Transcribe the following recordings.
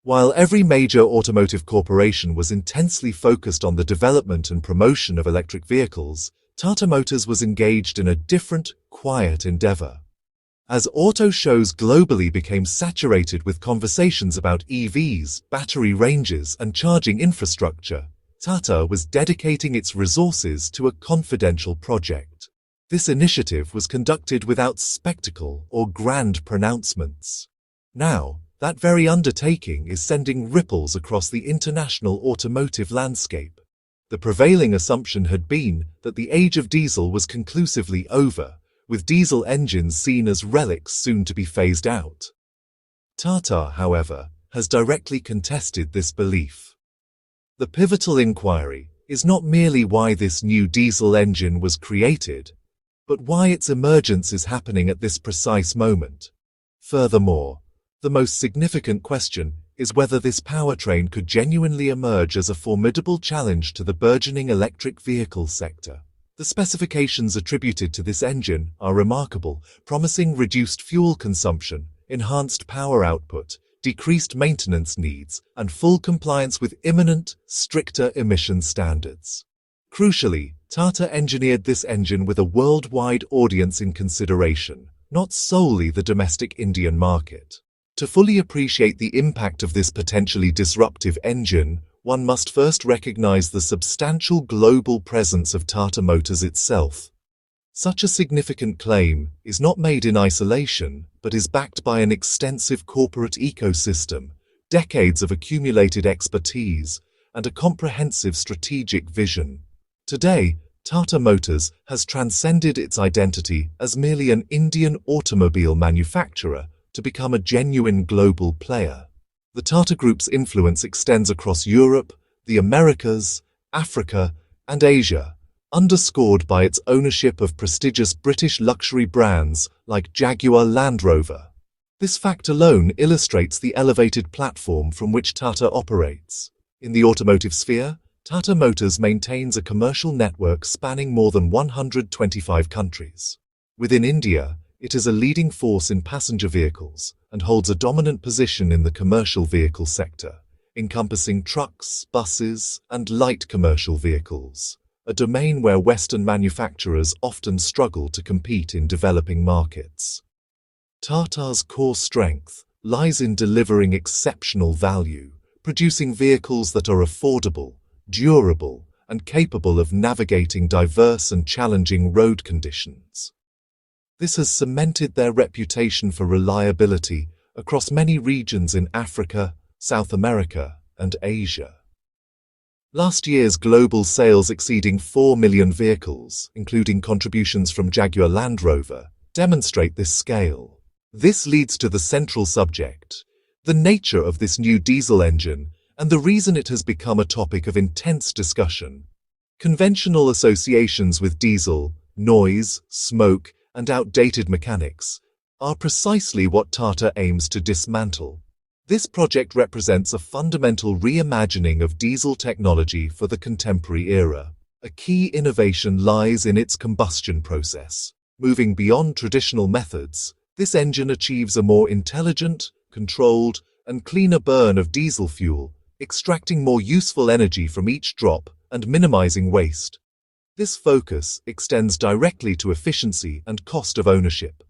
While every major automotive corporation was intensely focused on the development and promotion of electric vehicles, Tata Motors was engaged in a different, quiet endeavor. As auto shows globally became saturated with conversations about EVs, battery ranges, and charging infrastructure, Tata was dedicating its resources to a confidential project. This initiative was conducted without spectacle or grand pronouncements. Now, that very undertaking is sending ripples across the international automotive landscape. The prevailing assumption had been that the age of diesel was conclusively over, with diesel engines seen as relics soon to be phased out. Tata, however, has directly contested this belief. The pivotal inquiry is not merely why this new diesel engine was created, but why its emergence is happening at this precise moment. Furthermore, the most significant question is whether this powertrain could genuinely emerge as a formidable challenge to the burgeoning electric vehicle sector. The specifications attributed to this engine are remarkable, promising reduced fuel consumption, enhanced power output, decreased maintenance needs, and full compliance with imminent, stricter emission standards. Crucially, Tata engineered this engine with a worldwide audience in consideration, not solely the domestic Indian market. To fully appreciate the impact of this potentially disruptive engine, one must first recognize the substantial global presence of Tata Motors itself. Such a significant claim is not made in isolation, but is backed by an extensive corporate ecosystem, decades of accumulated expertise, and a comprehensive strategic vision. Today, Tata Motors has transcended its identity as merely an Indian automobile manufacturer to become a genuine global player. The Tata Group's influence extends across Europe, the Americas, Africa, and Asia, underscored by its ownership of prestigious British luxury brands like Jaguar Land Rover. This fact alone illustrates the elevated platform from which Tata operates. In the automotive sphere, Tata Motors maintains a commercial network spanning more than 125 countries. Within India, it is a leading force in passenger vehicles and holds a dominant position in the commercial vehicle sector, encompassing trucks, buses, and light commercial vehicles, a domain where Western manufacturers often struggle to compete in developing markets. Tata's core strength lies in delivering exceptional value, producing vehicles that are affordable, durable, and capable of navigating diverse and challenging road conditions. This has cemented their reputation for reliability across many regions in Africa, South America, and Asia. Last year's global sales exceeding 4 million vehicles, including contributions from Jaguar Land Rover, demonstrate this scale. This leads to the central subject, the nature of this new diesel engine and the reason it has become a topic of intense discussion. Conventional associations with diesel, noise, smoke, and outdated mechanics are precisely what Tata aims to dismantle. This project represents a fundamental reimagining of diesel technology for the contemporary era. A key innovation lies in its combustion process. Moving beyond traditional methods, this engine achieves a more intelligent, controlled, and cleaner burn of diesel fuel, extracting more useful energy from each drop and minimizing waste. This focus extends directly to efficiency and cost of ownership.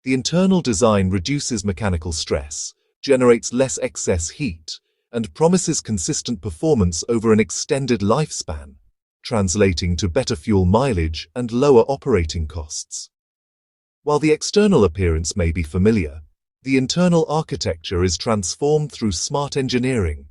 The internal design reduces mechanical stress, generates less excess heat, and promises consistent performance over an extended lifespan, translating to better fuel mileage and lower operating costs. While the external appearance may be familiar, the internal architecture is transformed through smart engineering.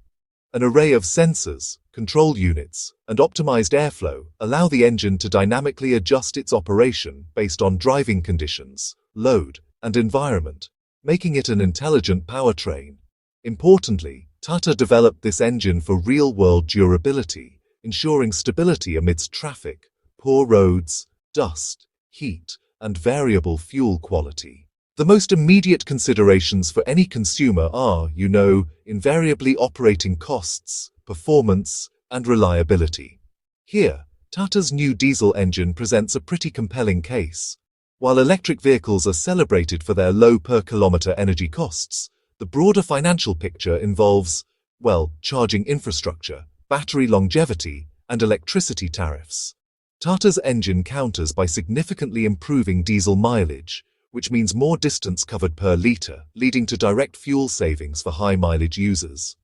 An array of sensors, control units, and optimized airflow allow the engine to dynamically adjust its operation based on driving conditions, load, and environment, making it an intelligent powertrain. Importantly, Tata developed this engine for real-world durability, ensuring stability amidst traffic, poor roads, dust, heat, and variable fuel quality. The most immediate considerations for any consumer are, invariably operating costs, performance, and reliability. Here, Tata's new diesel engine presents a pretty compelling case. While electric vehicles are celebrated for their low per-kilometer energy costs, The broader financial picture involves, well, charging infrastructure, battery longevity, and electricity tariffs. Tata's engine counters by significantly improving diesel mileage, which means more distance covered per litre, leading to direct fuel savings for high-mileage users.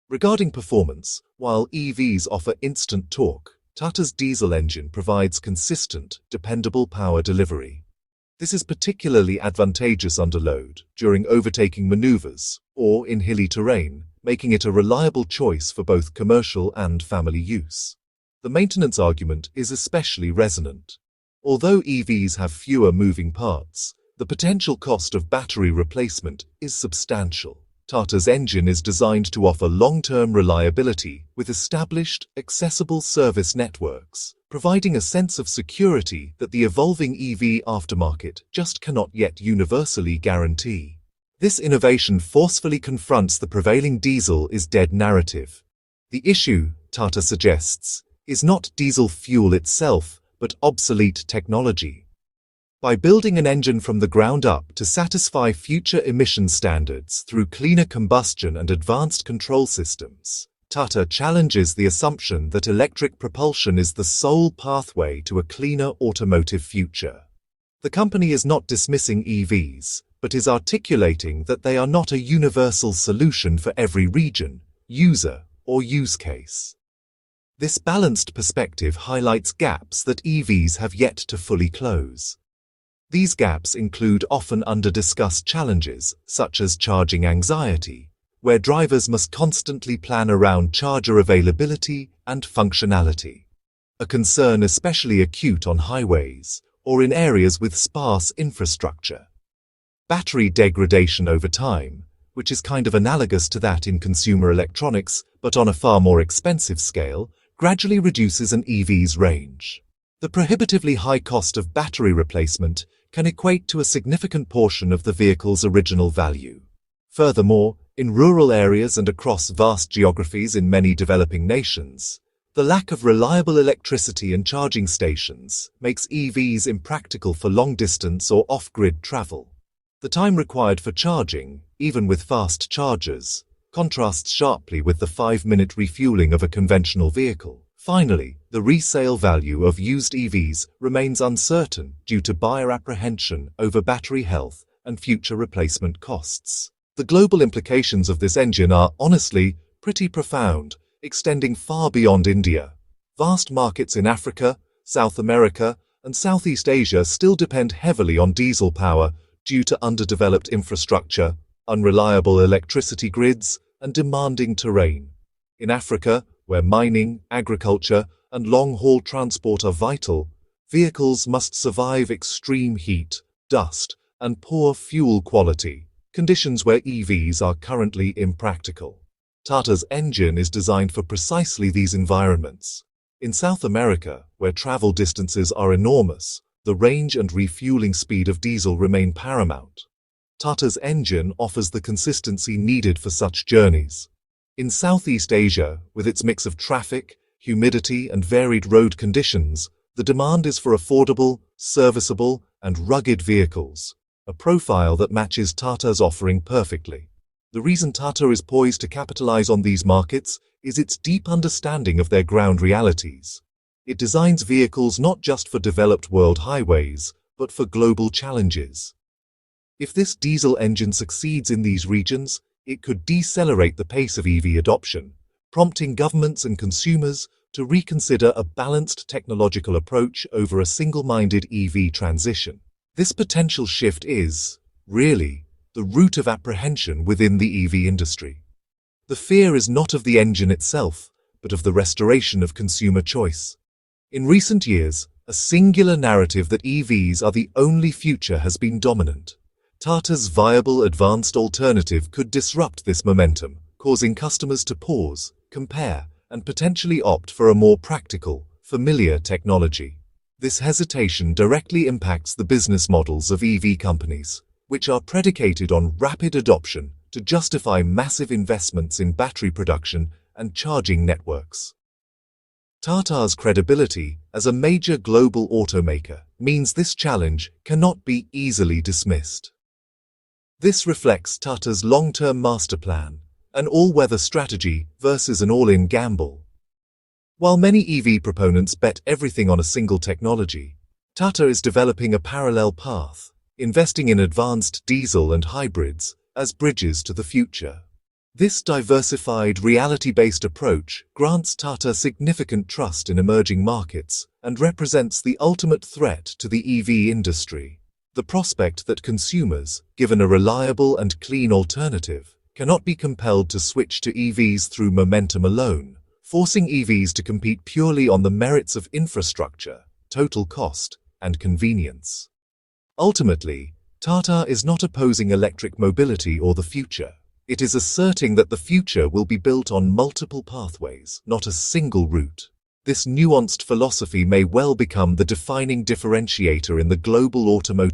Regarding performance, while EVs offer instant torque, Tata's diesel engine provides consistent, dependable power delivery. This is particularly advantageous under load, during overtaking maneuvers, or in hilly terrain, making it a reliable choice for both commercial and family use. The maintenance argument is especially resonant. Although EVs have fewer moving parts, the potential cost of battery replacement is substantial. Tata's engine is designed to offer long-term reliability with established, accessible service networks, providing a sense of security that the evolving EV aftermarket just cannot yet universally guarantee. This innovation forcefully confronts the prevailing diesel is dead narrative. The issue, Tata suggests, is not diesel fuel itself, but obsolete technology. By building an engine from the ground up to satisfy future emission standards through cleaner combustion and advanced control systems, Tata challenges the assumption that electric propulsion is the sole pathway to a cleaner automotive future. The company is not dismissing EVs, but is articulating that they are not a universal solution for every region, user, or use case. This balanced perspective highlights gaps that EVs have yet to fully close. These gaps include often under-discussed challenges, such as charging anxiety, where drivers must constantly plan around charger availability and functionality. A concern especially acute on highways or in areas with sparse infrastructure. Battery degradation over time, which is kind of analogous to that in consumer electronics, but on a far more expensive scale, gradually reduces an EV's range. The prohibitively high cost of battery replacement can equate to a significant portion of the vehicle's original value. Furthermore, in rural areas and across vast geographies in many developing nations, the lack of reliable electricity and charging stations makes EVs impractical for long-distance or off-grid travel. The time required for charging, even with fast chargers, contrasts sharply with the 5-minute refueling of a conventional vehicle. Finally, the resale value of used EVs remains uncertain due to buyer apprehension over battery health and future replacement costs. The global implications of this engine are, honestly, pretty profound, extending far beyond India. Vast markets in Africa, South America, and Southeast Asia still depend heavily on diesel power due to underdeveloped infrastructure, unreliable electricity grids, and demanding terrain. In Africa, where mining, agriculture, and long-haul transport are vital, vehicles must survive extreme heat, dust, and poor fuel quality, conditions where EVs are currently impractical. Tata's engine is designed for precisely these environments. In South America, where travel distances are enormous, the range and refueling speed of diesel remain paramount. Tata's engine offers the consistency needed for such journeys. In Southeast Asia, with its mix of traffic, humidity, and varied road conditions, the demand is for affordable, serviceable, and rugged vehicles, a profile that matches Tata's offering perfectly. The reason Tata is poised to capitalize on these markets is its deep understanding of their ground realities. It designs vehicles not just for developed world highways, but for global challenges. If this diesel engine succeeds in these regions, it could decelerate the pace of EV adoption, prompting governments and consumers to reconsider a balanced technological approach over a single-minded EV transition. This potential shift is, really, the root of apprehension within the EV industry. The fear is not of the engine itself, but of the restoration of consumer choice. In recent years, a singular narrative that EVs are the only future has been dominant. Tata's viable advanced alternative could disrupt this momentum, causing customers to pause, compare, and potentially opt for a more practical, familiar technology. This hesitation directly impacts the business models of EV companies, which are predicated on rapid adoption to justify massive investments in battery production and charging networks. Tata's credibility as a major global automaker means this challenge cannot be easily dismissed. This reflects Tata's long-term master plan, an all-weather strategy versus an all-in gamble. While many EV proponents bet everything on a single technology, Tata is developing a parallel path, investing in advanced diesel and hybrids as bridges to the future. This diversified, reality-based approach grants Tata significant trust in emerging markets and represents the ultimate threat to the EV industry. The prospect that consumers, given a reliable and clean alternative, cannot be compelled to switch to EVs through momentum alone, forcing EVs to compete purely on the merits of infrastructure, total cost, and convenience. Ultimately, Tata is not opposing electric mobility or the future. It is asserting that the future will be built on multiple pathways, not a single route. This nuanced philosophy may well become the defining differentiator in the global automotive